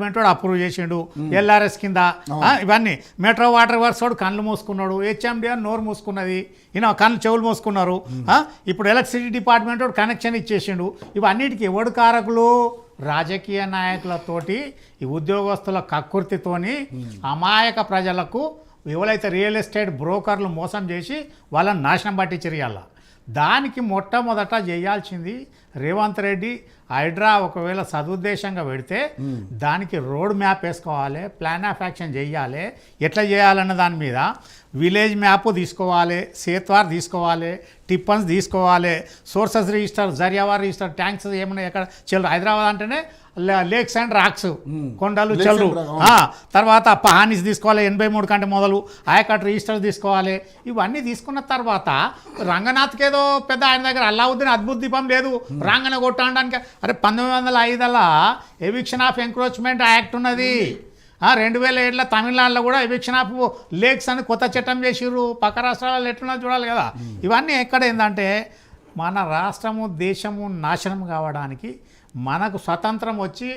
వాడు అప్రూవ్ చేసిండు ఎల్ఆర్ఎస్ కింద ఇవన్నీ మెట్రో వాటర్ వర్క్స్ వాడు కళ్ళు మూసుకున్నాడు హెచ్ఎండిఆర్ నోరు మూసుకున్నది ఈయన కళ్ళు చెవులు మూసుకున్నారు ఇప్పుడు ఎలక్ట్రిసిటీ డిపార్ట్మెంట్ వాడు కనెక్షన్ ఇచ్చేసిండు ఇవన్నిటికీ ఎవడు కారకులు రాజకీయ నాయకులతోటి ఈ ఉద్యోగస్తుల కక్కుర్తితోని అమాయక ప్రజలకు ఎవరైతే రియల్ ఎస్టేట్ బ్రోకర్లు మోసం చేసి వాళ్ళని నాశనం పట్టించరియాల దానికి మొట్టమొదట చేయాల్సింది రేవంత్ రెడ్డి హైడ్రా ఒకవేళ సదుద్దేశంగా పెడితే దానికి రోడ్ మ్యాప్ వేసుకోవాలి ప్లాన్ ఆఫ్ యాక్షన్ చేయాలి ఎట్లా చేయాలన్న దాని మీద విలేజ్ మ్యాప్ తీసుకోవాలి సేత్వార్ తీసుకోవాలి టిప్పన్స్ తీసుకోవాలి సోర్సెస్ రిజిస్టర్ జర్యావార్ రిజిస్టర్ ట్యాంక్స్ ఏమైనా ఎక్కడ చెల్లు హైదరాబాద్ అంటేనే లేక్స్ అండ్ రాక్స్ కొండలు చెల్లు తర్వాత పహానీస్ తీసుకోవాలి 83 కంటే మొదలు ఆయకట్ రిజిస్టర్ తీసుకోవాలి ఇవన్నీ తీసుకున్న తర్వాత రంగనాథ్కి ఏదో పెద్ద ఆయన దగ్గర అల్లావుద్దీన్ అద్భుత దీపం లేదు రాంగన కొట్టడానికి అరే 1905 ఎవిక్షన్ ఆఫ్ ఎంక్రోచ్మెంట్ యాక్ట్ ఉన్నది 2007 తమిళనాడులో కూడా ఎవిక్షన్ ఆఫ్ లేక్స్ అని కొత్త చట్టం చేసిర్రు పక్క రాష్ట్రాలలో ఎట్లున్నా చూడాలి కదా ఇవన్నీ ఎక్కడ ఏంటంటే మన రాష్ట్రము దేశము నాశనం కావడానికి మనకు స్వతంత్రం వచ్చి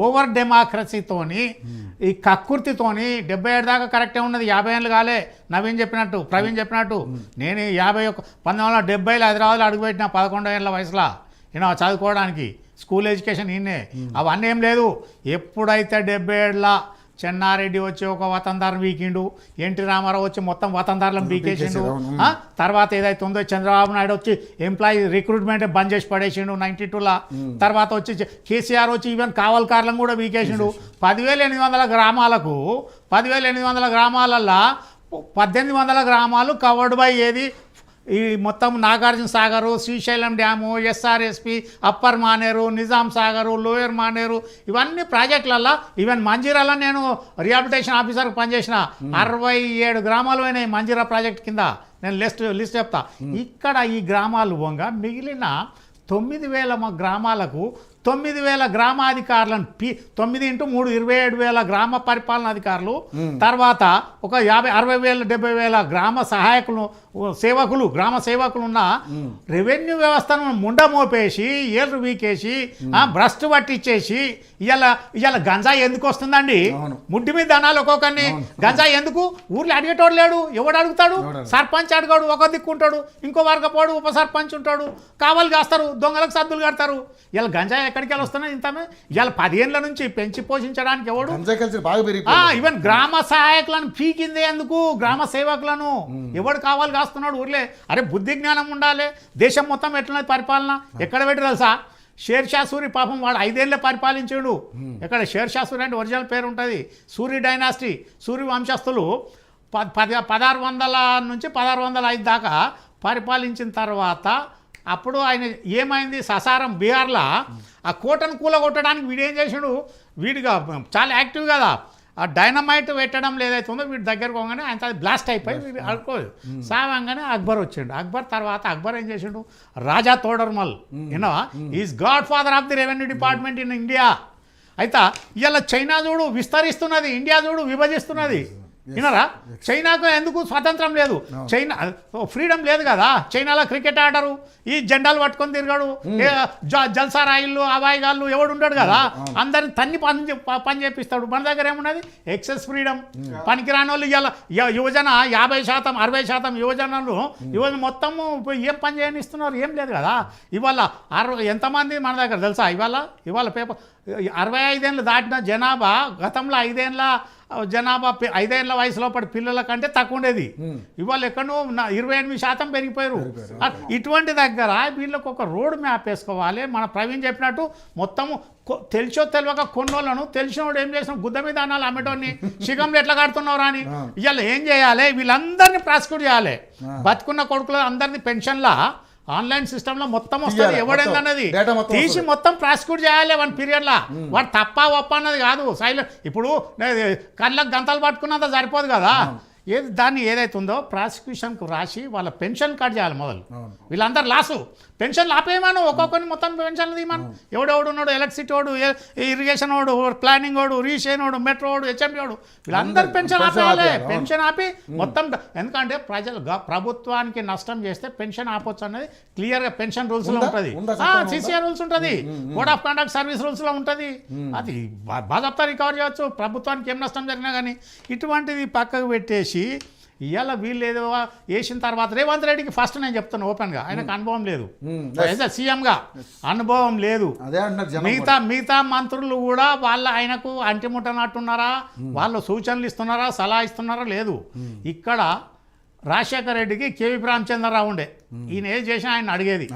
ఓవర్ డెమోక్రసీతోని ఈ కక్కుర్తితోని 77 దాకా కరెక్టే ఉన్నది 50 ఏళ్ళు కాలే నవీన్ చెప్పినట్టు ప్రవీణ్ చెప్పినట్టు నేను 1970లో హైదరాబాద్లో అడుగుపెట్టిన 11 ఏళ్ళ వయసులో నేను చదువుకోవడానికి స్కూల్ ఎడ్యుకేషన్ ఈయనే అవన్నీ ఏం లేదు ఎప్పుడైతే 77 చెన్నారెడ్డి వచ్చి ఒక వతందారం వీకిండు ఎన్టీ రామారావు వచ్చి మొత్తం వతందారులను బీకేసిండు తర్వాత ఏదైతే ఉందో చంద్రబాబు నాయుడు వచ్చి ఎంప్లాయీ రిక్రూట్మెంట్ బంద్ చేసి పడేసిండు 92లో తర్వాత వచ్చి కేసీఆర్ వచ్చి ఈవెన్ కావల్కారులను కూడా వీకేసిండు 10,800 గ్రామాలకు 10,800 గ్రామాలల్లో 1,800 గ్రామాలు కవర్డ్ బై ఏది ఈ మొత్తం Nagarjuna Sagar Srisailam dam SRSP upper Maneru Nizam Sagar lower Maneru ఇవన్నీ ప్రాజెక్టులల్లో ఈవెన్ మంజీరాలో నేను రిహాబిలిటేషన్ ఆఫీసర్కి పనిచేసిన 67 గ్రామాలు అయినాయి మంజీరా ప్రాజెక్ట్ కింద నేను లిస్ట్ చెప్తా ఇక్కడ ఈ గ్రామాలు పోగా మిగిలిన 9,000 గ్రామాలకు 9,000 గ్రామాధికారులను 9 × 3 27,000 గ్రామ పరిపాలన అధికారులు తర్వాత ఒక 50,000 60,000 70,000 గ్రామ సహాయకులు సేవకులు గ్రామ సేవకులు ఉన్న రెవెన్యూ వ్యవస్థను ముండమోపేసి ఏళ్ళు వీకేసి భ్రష్టు పట్టించేసి ఇవాళ గంజాయి ఎందుకు వస్తుందండి ముడ్డి మీద ధనాలు ఒక్కొక్కరిని గంజాయి ఎందుకు ఊర్లో అడిగేటోడు లేడు ఎవడు అడుగుతాడు సర్పంచ్ అడగాడు ఒక దిక్కుంటాడు ఇంకో వర్గపోడు ఉప సర్పంచ్ ఉంటాడు కావాలి కాస్తారు దొంగలకు సద్దులు కడతారు ఇలా గంజాయి ఎక్కడికి వెళ్ళి వస్తున్నాయి ఇంతమే ఇవాళ 10 ఏళ్ళ నుంచి పెంచి పోషించడానికి ఎవడు ఈవెన్ గ్రామ సహాయకులను పీకిందే ఎందుకు గ్రామ సేవకులను ఎవడు కావాలి కాస్తున్నాడు ఊర్లే అరే బుద్ధి జ్ఞానం ఉండాలి దేశం మొత్తం ఎట్లున్నది పరిపాలన ఎక్కడ పెట్టి తెలుసా షేర్షా సూరి పాపం వాడు 5 ఏళ్ళే పరిపాలించాడు ఎక్కడ షేర్షా సూరి అంటే ఒరిజినల్ పేరు ఉంటుంది సూరి డైనాసిటీ సూరి వంశస్థులు 1600 నుంచి 1605 దాకా పరిపాలించిన తర్వాత అప్పుడు ఆయన ఏమైంది ససారం బీహార్లో ఆ కోటను కూలగొట్టడానికి వీడేం చేసాడు వీడిగా చాలా యాక్టివ్ కదా ఆ డైనమైట్ పెట్టడం ఏదైతే ఉందో వీడి దగ్గరకు పోగానే ఆయన బ్లాస్ట్ అయిపోయి వీడు అడుకోదు సావంగానే అక్బర్ వచ్చిండు అక్బర్ తర్వాత అక్బర్ ఏం చేసిండు Raja Todarmal you know is godfather of the revenue department in India అయితే ఇలా చైనా చూడు విస్తరిస్తున్నది ఇండియా చూడు విభజిస్తున్నది వినరా చైనాకు ఎందుకు స్వాతంత్రం లేదు చైనా ఫ్రీడమ్ లేదు కదా చైనాలో క్రికెట్ ఆడరు ఈ జెండాలు పట్టుకొని తిరగడు జల్సా రాయిళ్ళు అవాయిగాళ్ళు ఎవడు ఉండడు కదా అందరిని తన్ని పని చేపిస్తాడు మన దగ్గర ఏమున్నది ఎక్సెస్ ఫ్రీడమ్ పనికిరాని వాళ్ళు ఇవాళ యువజన 50% 60% యువజన మొత్తము ఏం పని చేయనిస్తున్నారు ఏం లేదు కదా ఇవాళ ఎంతమంది మన దగ్గర తెలుసా ఇవాళ పేపర్ 65 ఏళ్ళు దాటిన జనాభా గతంలో 5 ఏళ్ళ జనాభా 5 ఏళ్ళ వయసులో పడి పిల్లల కంటే తక్కువ ఉండేది ఇవాళ ఎక్కడో 28% పెరిగిపోయారు ఇటువంటి దగ్గర వీళ్ళకి ఒక రోడ్ మ్యాప్ వేసుకోవాలి మన ప్రవీణ్ చెప్పినట్టు మొత్తము తెలిసో తెలియక కొన్నోళ్ళను తెలిసినోడు ఏం చేసిన గుద్ద మీద అనాలి అమ్మటోని శిఖంలో ఎట్లా కడుతున్నావు అని ఇవాళ ఏం చేయాలి వీళ్ళందరినీ ప్రాసిక్యూట్ చేయాలి బతుకున్న కొడుకులు అందరినీ పెన్షన్లా ఆన్లైన్ సిస్టంలో మొత్తం వస్తుంది ఎవడేందన్నది తీసి మొత్తం ప్రాసిక్యూట్ చేయాలి 1 పీరియడ్లో వాడు తప్ప ఒప్ప అన్నది కాదు సైలెంట్ ఇప్పుడు కళ్ళకు గంతలు పట్టుకున్నంత సరిపోదు కదా దాన్ని ఏదైతే ఉందో ప్రాసిక్యూషన్కు రాసి వాళ్ళ పెన్షన్ కట్ చేయాలి మొదలు. అవును. వీళ్ళందరూ లాసు పెన్షన్లు ఆపేయమాను, ఒక్కొక్కరిని మొత్తం పెన్షన్లు తీయమాను. ఎవడెవడు ఉన్నాడు, ఎలక్ట్రిసిటీ వాడు, ఇరిగేషన్ వాడు, ప్లానింగ్ వాడు, రీషేన్ వాడు, మెట్రో వాడు, హెచ్ఎండి వాడు, వీళ్ళందరూ పెన్షన్ ఆపేయాలి. పెన్షన్ ఆపి మొత్తం, ఎందుకంటే ప్రభుత్వానికి నష్టం చేస్తే పెన్షన్ ఆపొచ్చు అనేది క్లియర్గా పెన్షన్ రూల్స్లో ఉంటుంది, సిసిఆర్ రూల్స్ ఉంటుంది, కోడ్ ఆఫ్ కండక్ట్ సర్వీస్ రూల్స్లో ఉంటుంది. అది బాధాప్తా రికవర్ చేయవచ్చు ప్రభుత్వానికి ఏం నష్టం జరిగినా కానీ. ఇటువంటిది పక్కకు పెట్టేసి ఇవాళ వీళ్ళు ఏదో వేసిన తర్వాత రేవంత్ రెడ్డికి ఫస్ట్ నేను చెప్తాను ఓపెన్గా, ఆయనకు అనుభవం లేదు, సీఎంగా అనుభవం లేదు. మిగతా మంత్రులు కూడా ఆయనకు అంటిముట్టనట్టున్నారా, వాళ్ళు సూచనలు ఇస్తున్నారా, సలహా ఇస్తున్నారా లేదు. ఇక్కడ రాజశేఖర రెడ్డికి కేవీ రామచంద్రరావు ఉండే, ఈయన ఏం చేసినా ఆయన అడిగేది,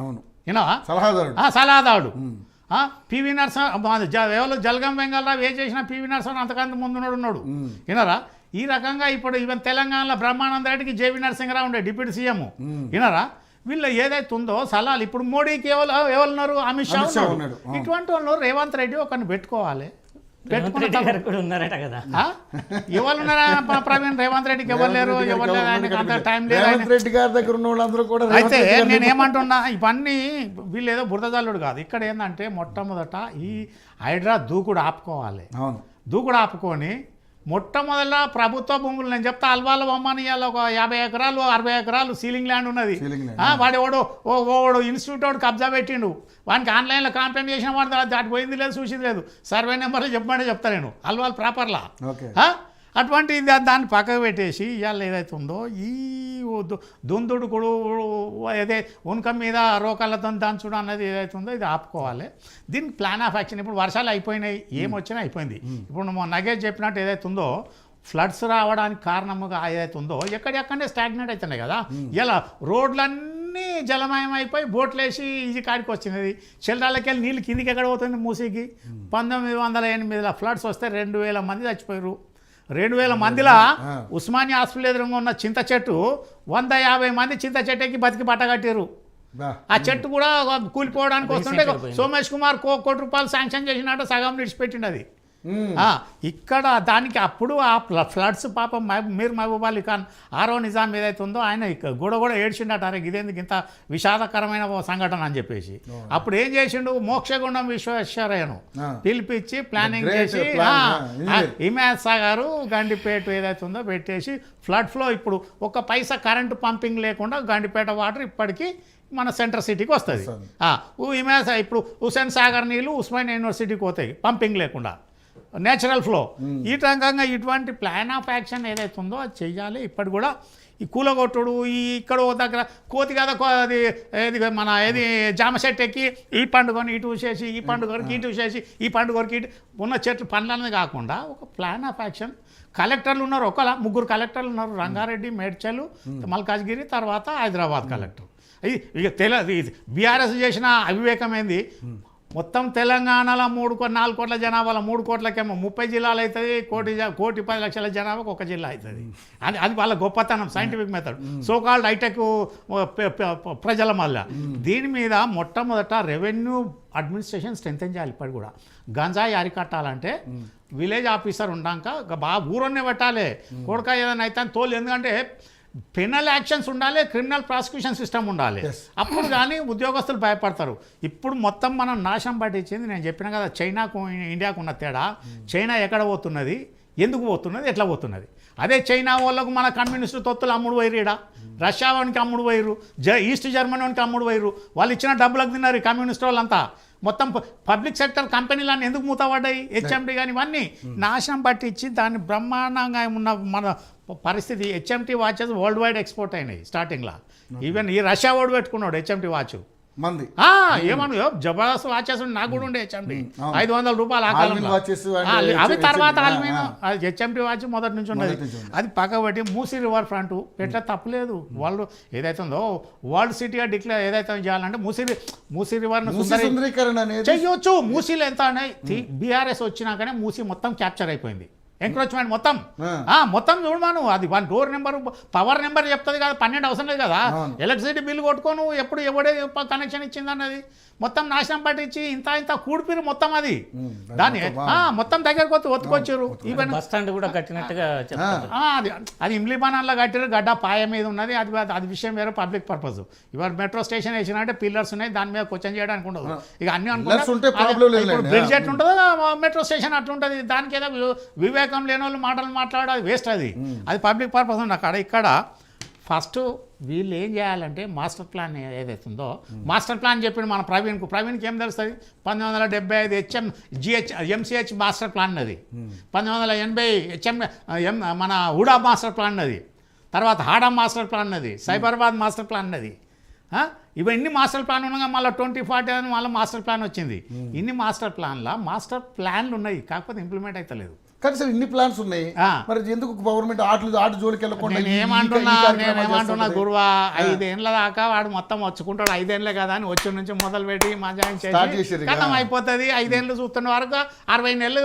సలహాదారుడు. పివి నరసింహ ఎవరు జలగం వెంగళరావు ఏ చేసినా పివి నరసింహ అంతకంత ముందున్నాడు. వినరా ఈ రకంగా ఇప్పుడు ఈవెన్ తెలంగాణలో బ్రహ్మానంద రెడ్డికి జేవి నరసింహరావు ఉండే డిప్యూటీ సీఎం. వినరా వీళ్ళు ఏదైతే ఉందో సలహాలు ఇప్పుడు మోడీకి ఎవరున్నారు, అమిత్ షా ఉన్నాడు. ఇటువంటి వాళ్ళు రేవంత్ రెడ్డి ఒకరిని పెట్టుకోవాలి. ఉన్నారట కదా, ఎవరు ఉన్నారా ప్రవీణ్? రేవంత్ రెడ్డికి ఎవరు లేరు, ఎవరు లేరు, ఆయనకు అంత టైం లేదు. రెడ్డి గారి దగ్గర ఉన్న వాళ్ళందరూ కూడా. అయితే నేను ఏమంటున్నా, ఇవన్నీ వీళ్ళు ఏదో బురదజల్లుడు కాదు. ఇక్కడ ఏంటంటే మొట్టమొదట ఈ హైడ్రా దూకుడు ఆపుకోవాలి. దూకుడు ఆపుకొని మొట్టమొదట ప్రభుత్వ భూములు, నేను చెప్తా అల్వాల బొమ్మనియాలో ఒక 50 ఎకరాలు 60 ఎకరాలు సీలింగ్ ల్యాండ్ ఉన్నది. వాడు ఓడు ఇన్స్టిట్యూట్ వాడు కబ్జా పెట్టిండు, వానికి ఆన్లైన్లో కంప్లైంట్ చేసిన వాడు దాటి పోయింది లేదు, చూసింది లేదు, సర్వే నెంబర్లు చెప్పమంటే చెప్తా నేను అల్వాల్ ప్రాపర్లా. అటువంటి దాన్ని పక్కకు పెట్టేసి ఇవాళ ఏదైతే ఉందో ఈ దుందుడు కూడా ఏదే ఉనకం మీద రోకాలతో దాంచుడు అన్నది ఏదైతే ఉందో ఇది ఆపుకోవాలి. దీనికి ప్లాన్ ఆఫ్ యాక్షన్. ఇప్పుడు వర్షాలు అయిపోయినాయి, ఏమొచ్చినా అయిపోయింది. ఇప్పుడు నగేష్ చెప్పినట్టు ఏదైతే ఉందో ఫ్లడ్స్ రావడానికి కారణముగా ఏదైతే ఉందో ఎక్కడెక్కడే స్టాగ్నేట్ అవుతున్నాయి కదా. ఇలా రోడ్లన్నీ జలమయం అయిపోయి బోట్లు వేసి ఇది కాడికి వచ్చినది. చెల్లాలకి వెళ్ళి నీళ్ళు కిందికి ఎక్కడ పోతుంది మూసీకి. 1908లో ఫ్లడ్స్ వస్తే 2000 మంది చచ్చిపోయారు. 2000 మందిలో ఉస్మానియా హాస్పిటల్ ఎదురుగా ఉన్న చింత చెట్టు 150 మంది చింత చెట్టుకి బతికి పట్టగట్టారు. ఆ చెట్టు కూడా కూలిపోవడానికి వస్తుంటే సోమేష్ కుమార్ ₹1,00,00,000 శాంక్షన్ చేసినట్టు సగం విడిచిపెట్టిండు. అది ఇక్కడ దానికి అప్పుడు ఆ ఫ్లడ్స్ పాపం మీర్ మహబూబ్ అలీ ఖాన్ ఆరో నిజాం ఏదైతే ఉందో ఆయన కూడా ఏడ్చిండట, అరే ఇదేందుకు ఇంత విషాదకరమైన సంఘటన అని చెప్పేసి. అప్పుడు ఏం చేసిండు, మోక్షగుండం విశ్వేశ్వరయ్యను పిలిపించి ప్లానింగ్ చేసి హిమాయత్ సాగర్ గండిపేట ఏదైతే ఉందో పెట్టేసి ఫ్లడ్ ఫ్లో ఇప్పుడు 1 పైసా కరెంటు పంపింగ్ లేకుండా గండిపేట వాటర్ ఇప్పటికీ మన సెంట్రల్ సిటీకి వస్తుంది. ఇప్పుడు హుసేన్ సాగర్ నీళ్ళు ఉస్మానియా యూనివర్సిటీకి పోతాయి పంపింగ్ లేకుండా, నేచురల్ ఫ్లో. ఈ రకంగా ఇటువంటి ప్లాన్ ఆఫ్ యాక్షన్ ఏదైతే ఉందో అది చెయ్యాలి. ఇప్పటి కూడా ఈ కూలగొట్టుడు, ఈ ఇక్కడ దగ్గర కోతి కదా అది ఏది మన ఏది జామ చెట్టు ఎక్కి ఈ పండుగని ఇటు చేసి, ఈ పండుగకి ఇటు చేసి, ఈ పండుగకి ఇటు ఉన్న చెట్లు పండ్లనే కాకుండా ఒక ప్లాన్ ఆఫ్ యాక్షన్. కలెక్టర్లు ఉన్నారు, 3 కలెక్టర్లు ఉన్నారు, రంగారెడ్డి, మేడ్చల్, మల్కాజ్గిరి, తర్వాత హైదరాబాద్ కలెక్టర్. ఇక బీఆర్ఎస్ చేసిన అవివేకం ఏంది, మొత్తం తెలంగాణలో 4 కోట్ల జనాభాలో 3 కోట్లకేమో 30 జిల్లాలు అవుతుంది, 1,10,00,000 జనాభాకు 1 జిల్లా అవుతుంది. అది వాళ్ళ గొప్పతనం, సైంటిఫిక్ మెథడ్, సోకాల్డ్ హైటెక్ ప్రజల మళ్ళా. దీని మీద మొట్టమొదట రెవెన్యూ అడ్మినిస్ట్రేషన్ స్ట్రెంథెన్ చేయాలి. ఇప్పటి కూడా గంజాయి అరికట్టాలంటే విలేజ్ ఆఫీసర్ ఉన్నాక బాగా ఊరన్నే పెట్టాలి. కొడుక ఏదైనా అయితే తోలు, ఎందుకంటే పెనల్ యాక్షన్స్ ఉండాలి, క్రిమినల్ ప్రాసిక్యూషన్ సిస్టమ్ ఉండాలి. అప్పుడు కానీ ఉద్యోగస్తులు భయపడతారు. ఇప్పుడు మొత్తం మనం నాశనం పట్టించింది. నేను చెప్పిన కదా, చైనాకు ఇండియాకు ఉన్న తేడా, చైనా ఎక్కడ పోతున్నది, ఎందుకు పోతున్నది, ఎట్లా పోతున్నది. అదే చైనా వాళ్ళకు మన కమ్యూనిస్టు తొత్తులు అమ్ముడు పోయిరు, ఈడ రష్యా వానికి అమ్ముడు పోయిరు, ఈస్ట్ జర్మనీ వానికి అమ్ముడు పోయిరు. వాళ్ళు ఇచ్చిన డబ్బులకు తిన్నారు కమ్యూనిస్ట్ వాళ్ళంతా. మొత్తం పబ్లిక్ సెక్టర్ కంపెనీలన్నీ ఎందుకు మూతపడ్డాయి, హెచ్ఎండి కానీ ఇవన్నీ నాశనం పట్టించి దాన్ని బ్రహ్మాండంగా ఉన్న మన పరిస్థితి. HMT watches world wide export అయినాయి స్టార్టింగ్లో. ఈవెన్ ఈ రష్యా వాడు పెట్టుకున్నాడు హెచ్ఎంటీ వాచ్. ఏమన్నా జబర్దస్త్ వాచెస్ నాకు కూడా ఉండే హెచ్ఎంటీ, ₹500 ఆ కాలంలో. అవి తర్వాత హెచ్ఎంటీ వాచ్ మొదటి నుంచి ఉన్నది. అది పక్కబట్టి మూసీ రివర్ ఫ్రంట్ పెట్టే తప్పులేదు. వాళ్ళు ఏదైతే ఉందో వరల్డ్ సిటీగా డిక్లేర్ ఏదైతే చేయాలంటే మూసీ రివర్ చెయ్యొచ్చు. మూసీలో ఎంత బీఆర్ఎస్ వచ్చినాకనే మూసీ మొత్తం క్యాప్చర్ అయిపోయింది. ఎంక్రోచ్మెంట్ మొత్తం మొత్తం చూడమాను అది one door number power number చెప్తుంది కదా 12 అవసరం లేదు కదా ఎలక్ట్రిసిటీ బిల్ కొట్టుకోను ఎప్పుడు ఎవడే కనెక్షన్ ఇచ్చింది అన్నది మొత్తం నాశనం పట్టించి ఇంత కూడిపిరు మొత్తం అది దాన్ని మొత్తం దగ్గరకు వచ్చి ఒత్తుకొచ్చారు ఈవెన్ బస్ స్టాండ్ కూడా కట్టినట్టుగా చెప్తారు. అది ఇమ్లీబానాల్లో కట్టారు గడ్డ పాయ మీద ఉన్నది అది విషయం వేరే పబ్లిక్ పర్పస్ ఇవాళ మెట్రో స్టేషన్ వేసినట్టే పిల్లర్స్ ఉన్నాయి దాని మీద క్వశ్చన్ చేయడానికి ఉండదు ఇక అన్ని అనుకుంటారు బ్రిడ్జ్ ఎట్లుంటుందో మెట్రో స్టేషన్ అట్లుంటుంది దానికి ఏదో వివేకం లేని వాళ్ళు మాటలు మాట్లాడాలి వేస్ట్ అది పబ్లిక్ పర్పస్ ఉంది అక్కడ ఇక్కడ ఫస్ట్ వీళ్ళు ఏం చేయాలంటే మాస్టర్ ప్లాన్ ఏదైతే ఉందో మాస్టర్ ప్లాన్ చెప్పిన మన ప్రవీణ్కి ఏం తెలుస్తుంది 1970 ఎంసీహెచ్ మాస్టర్ ప్లాన్ అది 1980 మన హుడా మాస్టర్ ప్లాన్ అది తర్వాత హాడా మాస్టర్ ప్లాన్ అది సైబరాబాద్ మాస్టర్ ప్లాన్ అది ఇవన్నీ మాస్టర్ ప్లాన్ ఉండగా మళ్ళీ 2040 అని మళ్ళీ మాస్టర్ ప్లాన్ వచ్చింది ఇన్ని మాస్టర్ ప్లాన్లు ఉన్నాయి కాకపోతే ఇంప్లిమెంట్ అయితే లేదు కానీ సార్ ఇన్ని ప్లాన్స్ ఉన్నాయి మరి ఎందుకు గవర్నమెంట్ ఆట జోలికి వెళ్ళకుండా నేనేమంటున్నా గురువా 5 ఏళ్ళ దాకా వాడు మొత్తం వచ్చుకుంటాడు 5 ఏళ్ళే కదా అని వచ్చి నుంచి మొదలు పెట్టి మజాయిన్ చేసి కథం అయిపోతుంది 5 ఏళ్ళు చూస్తున్న వరకు 60 నెలలు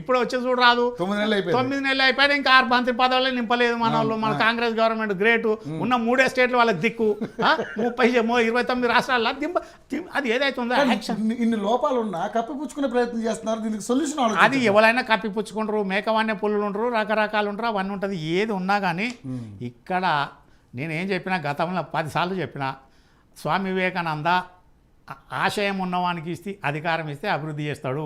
ఇప్పుడు వచ్చి చూడరాదు 9 నెలలు అయిపోయి ఇంకా 6 మంత్రి పదవులు నింపలేదు మన వాళ్ళు మన కాంగ్రెస్ గవర్నమెంట్ గ్రేటు ఉన్న 3 స్టేట్లు వాళ్ళకి దిక్కు 29 రాష్ట్రాల్లో అది ఏదైతే ఉందో ఇన్ని లోపాలు ఉన్నా కప్పిపుచ్చుకునే ప్రయత్నం చేస్తున్నారు దీనికి సొల్యూషన్ అది ఎవరైనా కప్పిపుచ్చుకుంటారు మేకవాన్య పుల్లులు ఉంటారు రకరకాలు ఉంటారు అవన్నీ ఉంటుంది ఏది ఉన్నా కానీ ఇక్కడ నేనేం చెప్పినా గతంలో 10 సార్లు చెప్పిన స్వామి వివేకానంద ఆశయం ఉన్నవానికి ఇస్తే అధికారం ఇస్తే అభివృద్ధి చేస్తాడు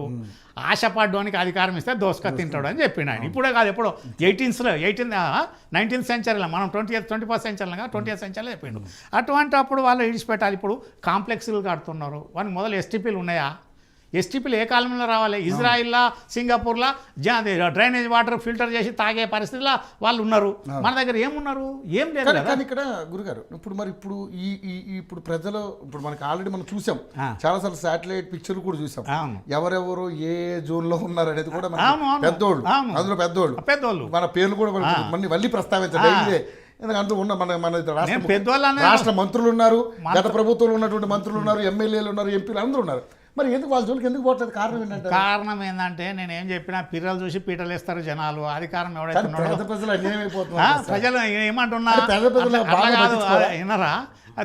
ఆశపడ్డానికి అధికారం ఇస్తే దోసుక తింటాడు అని చెప్పిన ఆయన ఇప్పుడే కాదు ఎప్పుడో 19th సెంచరీలో మనం 21st సెంచరీలో 20th సెంచరీలో చెప్పిండు అటువంటి అప్పుడు వాళ్ళు ఇడిచిపెట్టాలి ఇప్పుడు కాంప్లెక్స్లు కడుతున్నారు వానికి మొదలు ఎస్టీపీలు ఉన్నాయా ఎస్టీపీలు ఏ కాలంలో రావాలి ఇజ్రాయిల్లో సింగపూర్లో డ్రైనేజ్ వాటర్ ఫిల్టర్ చేసి తాగే పరిస్థితిలో వాళ్ళు ఉన్నారు మన దగ్గర ఏమున్నారు ఏం లేదు కానీ ఇక్కడ గురుగారు ఇప్పుడు ఇప్పుడు ప్రజలు ఇప్పుడు మనకి ఆల్రెడీ మనం చూసాం చాలాసార్లు శాటిలైట్ పిక్చర్లు కూడా చూసాం ఎవరెవరు ఏ జోన్ లో ఉన్నారు అనేది కూడా పెద్దోళ్ళు అందులో పెద్దోళ్ళు మన పేర్లు కూడా మళ్ళీ ప్రస్తావించాలి ఎందుకంటే అందులో ఉన్న మన రాష్ట్ర మంత్రులు ఉన్నారు గత ప్రభుత్వంలో ఉన్నటువంటి మంత్రులు ఉన్నారు ఎమ్మెల్యేలు ఉన్నారు ఎంపీలు అందరూ ఉన్నారు మరి ఎందుకు వాళ్ళ జోలికి ఎందుకు పోవట్లేదు కారణం ఏంటంటే నేనేం చెప్పినా పిల్లలు చూసి పీటలు వేస్తారు జనాలు అధికారం ఎవడైతే ప్రజలు ఏమంటున్నా వినరా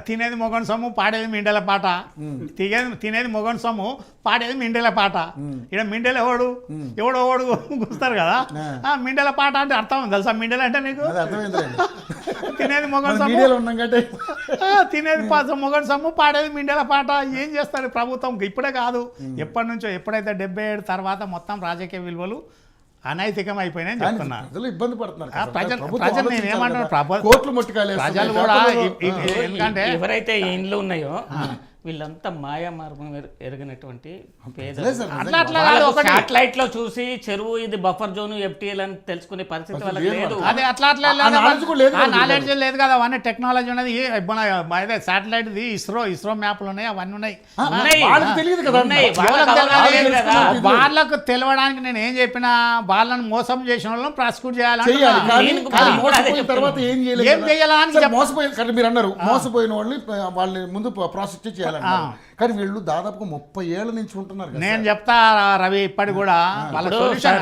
తినేది మొగన్ సొమ్ము పాడేది మిండెల పాట తినేది మొగన్ సొమ్ము పాడేది మిండెల పాట ఇక్కడ మిండెల ఎవడు గుస్తారు కదా మిండెల పాట అంటే అర్థం తెలుసా మిండెల అంటే నీకు తినేది మొగన్ సొమ్ము తినేది మొగన్ సొమ్ము పాడేది మిండెల పాట ఏం చేస్తారు ప్రభుత్వం ఇప్పుడే కాదు ఎప్పటి నుంచో ఎప్పుడైతే 77 తర్వాత మొత్తం రాజకీయ విలువలు అనైతికం అయిపోయినాయని చెప్తున్నా ఇబ్బంది పడుతున్నారు ప్రజలు నేను ఏమంటాను ప్రజలు కూడా ఎందుకంటే ఎవరైతే ఇండ్లు ఉన్నాయో వీళ్ళంతా మాయా మార్గం ఎరిగినటువంటి సాటిలైట్ లో చూసి చెరువు ఇది బఫర్ జోన్ ఎఫ్టీఎల్ అని తెలుసుకునే పరిస్థితి వాళ్ళకి లేదు అదే అట్లా నాలెడ్జ్ లేదు కదా అవన్నీ టెక్నాలజీ ఉన్నది అదే సాటిలైట్ ఇస్రో మ్యాప్లు ఉన్నాయి అవన్నీ ఉన్నాయి వాళ్ళకు తెలవడానికి నేను ఏం చెప్పినా వాళ్ళని మోసం చేసిన వాళ్ళని ప్రాసిక్యూట్ చేయాలని ఏం చేయాలని మీరు అన్నారు మోసపోయిన వాళ్ళని ముందు ప్రాసిక్యూట్ చేయాలి కానీ వీళ్ళు దాదాపుగా 30 ఏళ్ళ నుంచి ఉంటున్నారు నేను చెప్తా రవి ఇప్పటి కూడా వాళ్ళ సొల్యూషన్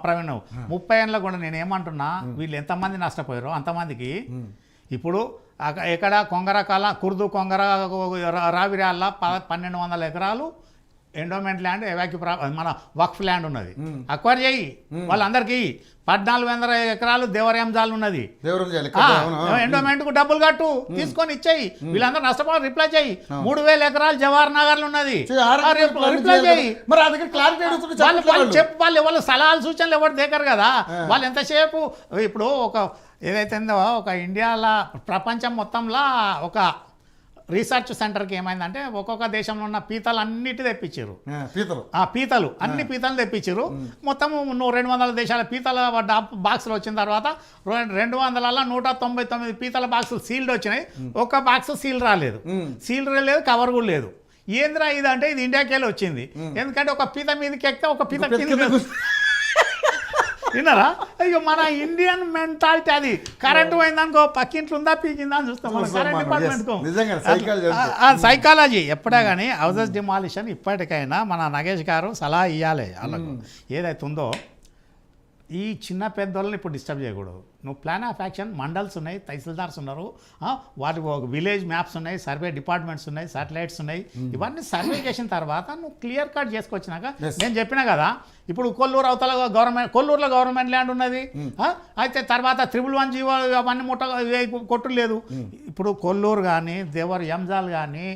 ప్రవీణ్ 30 ఏళ్ళలో కూడా నేను ఏమంటున్నా వీళ్ళు ఎంతమంది నష్టపోయారో అంతమందికి ఇప్పుడు ఎక్కడ కొంగరకాల కుర్దు కొంగర రావిరాళ్ళ 1200 ఎకరాలు ఎండోమెంట్ ల్యాండ్ మన వక్ఫ్ ల్యాండ్ ఉన్నది అక్వైర్ చేయి వాళ్ళందరికీ 1400 ఎకరాలు దేవరంజాలు ఉన్నది ఎండోమెంట్ కు డబ్బులు కట్టు తీసుకొని ఇచ్చేయి వీళ్ళందరూ నష్టపోయి రిప్లై చేయి 3000 ఎకరాలు జవహర్ నగర్ ఉన్నది రిప్లై చేయి చెప్పు వాళ్ళు ఎవరు సలహాలు సూచనలు ఎవరు దేకరు కదా వాళ్ళు ఎంతసేపు ఇప్పుడు ఏదైతే ఒక ఇండియాలో ప్రపంచం మొత్తంలో ఒక రీసెర్చ్ సెంటర్కి ఏమైందంటే ఒక్కొక్క దేశంలో ఉన్న పీతలు అన్నిటి తెప్పించారు పీతలు అన్ని పీతలు తెప్పించారు మొత్తం 200 దేశాల పీతల బాక్సులు వచ్చిన తర్వాత 199 పీతల బాక్సులు సీల్డ్ వచ్చినాయి ఒక్క బాక్స్ సీల్ రాలేదు కవర్ కూడా లేదు ఏంద్రా ఇది అంటే ఇది ఇండియాకి వెళ్ళి వచ్చింది ఎందుకంటే ఒక పీత మీదకి ఎక్కితే ఒక పీత కింద విన్నారా అయ్యో మన ఇండియన్ మెంటాలిటీ అది కరెంట్ పోయిందనుకో పక్కింట్లో ఉందా పీకిందా అని చూస్తాం మన కరెంట్ డిపార్ట్మెంట్ సైకాలజీ ఎప్పుడే కానీ హౌసెస్ డిమాలిషన్ ఇప్పటికైనా మన నగేష్ గారు సలహా ఇవ్వాలి వాళ్ళకు ఏదైతే ఉందో ఈ చిన్న పెద్దోళ్ళని ఇప్పుడు డిస్టర్బ్ చేయకూడదు. నువ్వు ప్లాన్ ఆఫ్ యాక్షన్, మండల్స్ ఉన్నాయి, తహసీల్దార్స్ ఉన్నారు, వాటి విలేజ్ మ్యాప్స్ ఉన్నాయి, సర్వే డిపార్ట్మెంట్స్ ఉన్నాయి, శాటిలైట్స్ ఉన్నాయి. ఇవన్నీ సర్వే చేసిన తర్వాత నువ్వు క్లియర్ కట్ చేసుకొచ్చినాక నేను చెప్పినా కదా, ఇప్పుడు కొల్లూరు అవతల కొల్లూరులో గవర్నమెంట్ ల్యాండ్ ఉన్నది. అయితే తర్వాత 111 జీవో అవన్నీ కొట్టు లేదు. ఇప్పుడు కొల్లూరు కానీ, దేవర్ ఎంజాల్ కానీ,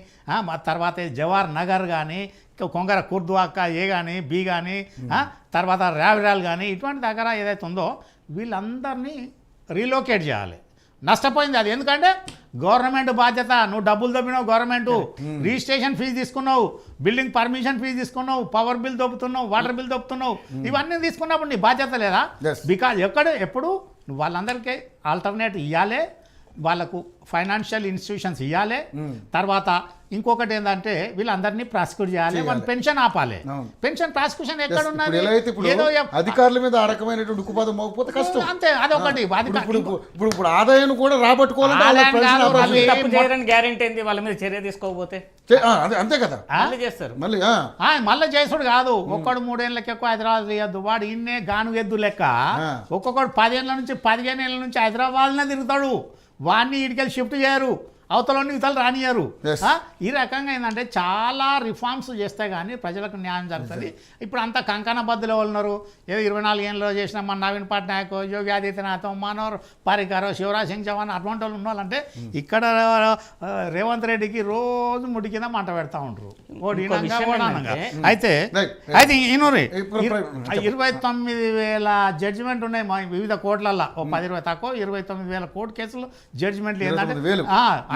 తర్వాత జవహర్ నగర్ కానీ, కొంగర కుర్దువాక ఏ కానీ, బి కానీ, తర్వాత రావిరాల్ కానీ, ఇటువంటి దగ్గర ఏదైతే ఉందో వీళ్ళందరినీ రీలోకేట్ చేయాలి. నష్టపోయింది అది, ఎందుకంటే గవర్నమెంట్ బాధ్యత. నువ్వు డబ్బులు దొబ్బినావు, గవర్నమెంట్ రిజిస్ట్రేషన్ ఫీజు తీసుకున్నావు, బిల్డింగ్ పర్మిషన్ ఫీజు తీసుకున్నావు, పవర్ బిల్ దొబ్బుతున్నావు, వాటర్ బిల్ దొబ్బుతున్నావు, ఇవన్నీ తీసుకున్నప్పుడు నీ బాధ్యత లేదా? బికాజ్ ఎప్పుడు వాళ్ళందరికీ ఆల్టర్నేట్ ఇవ్వాలి, వాళ్ళకు ఫైనాన్షియల్ ఇన్స్టిట్యూషన్స్ ఇవ్వాలి. తర్వాత ఇంకొకటి ఏంటంటే వీళ్ళందరినీ ప్రాసిక్యూట్ చేయాలి, వాళ్ళ పెన్షన్ ఆపాలి. పెన్షన్ ప్రాసిక్యూషన్ ఎక్కడ ఉన్నది? ఏదో అధికారుల మీద ఆ రకమైనటువంటి ఉక్కుపాదం మోకపోతే కష్టం. అంతే, అదొకటి. ఇప్పుడు ఆదాయాన్ని కూడా రాబట్టుకోవాలంటే గ్యారెంటీ ఏంది? వాళ్ళ మీద చర్య తీసుకోకపోతే అంతే కదా, చేస్తారు. మళ్ళీ చేసుడు కాదు. ఒక్కడు 3 ఏళ్ళకి ఎక్కువ హైదరాబాద్ ఇవ్వద్దు. వాడు ఇన్నే గాను ఎద్దు లెక్క ఒక్కొక్కడు 10 ఏళ్ళ నుంచి 15 ఏళ్ళ నుంచి హైదరాబాద్నే తిరుగుతాడు. వాడిని ఇటుకెళ్ళి షిఫ్ట్ చేయరు, అవతలని ఇవతలు రానియరు. ఈ రకంగా ఏంటంటే చాలా రిఫార్మ్స్ చేస్తే కానీ ప్రజలకు న్యాయం జరుగుతుంది. ఇప్పుడు అంతా కంకణ బద్దులో ఉన్నారు. ఏదో 24 ఏళ్ళలో చేసిన మన నవీన్ పట్నాయక్, యోగి ఆదిత్యనాథ్, మనోహర్ పారికర్, శివరాజ్ సింగ్ చౌహాన్ అటువంటి వాళ్ళు ఉన్నవాళ్ళంటే ఇక్కడ రేవంత్ రెడ్డికి రోజు ముడి కింద మంట పెడతా ఉంటారు. అయితే ఈనూరి 29,000 జడ్జిమెంట్ ఉన్నాయి మా వివిధ కోర్టులల్లో. 10-20 తక్కువ 29,000 కోర్టు కేసులు జడ్జిమెంట్లు ఏంటంటే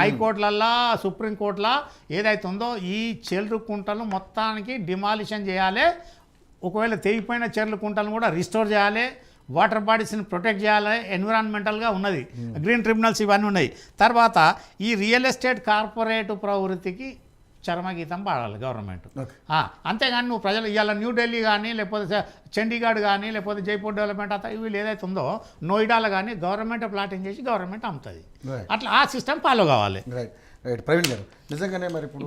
హైకోర్టులల్లో, సుప్రీంకోర్టులో ఏదైతే ఉందో ఈ చెర్లు కుంటలు మొత్తానికి డిమాలిషన్ చేయాలి. ఒకవేళ తెగిపోయిన చెర్లు కుంటలను కూడా రిస్టోర్ చేయాలి. వాటర్ బాడీస్ని ప్రొటెక్ట్ చేయాలి. ఎన్విరాన్మెంటల్గా ఉన్నది, గ్రీన్ ట్రిబ్యునల్స్ ఇవన్నీ ఉన్నాయి. తర్వాత ఈ రియల్ ఎస్టేట్ కార్పొరేట్ ప్రవృత్తికి చరమగీతం పాడాలి గవర్నమెంట్. అంతేగాని నువ్వు ప్రజలు ఇవాళ న్యూఢిల్లీ కానీ, లేకపోతే చండీగఢ్ కానీ, లేకపోతే జైపూర్ డెవలప్మెంట్ వీళ్ళు ఏదైతే ఉందో నోయిడాలో కానీ గవర్నమెంట్ ప్లాటింగ్ చేసి గవర్నమెంట్ అమ్ముతుంది. అట్లా ఆ సిస్టమ్ ఫాలో కావాలి. ప్రవీణ్ గారు, నిజంగానే మరి ఇప్పుడు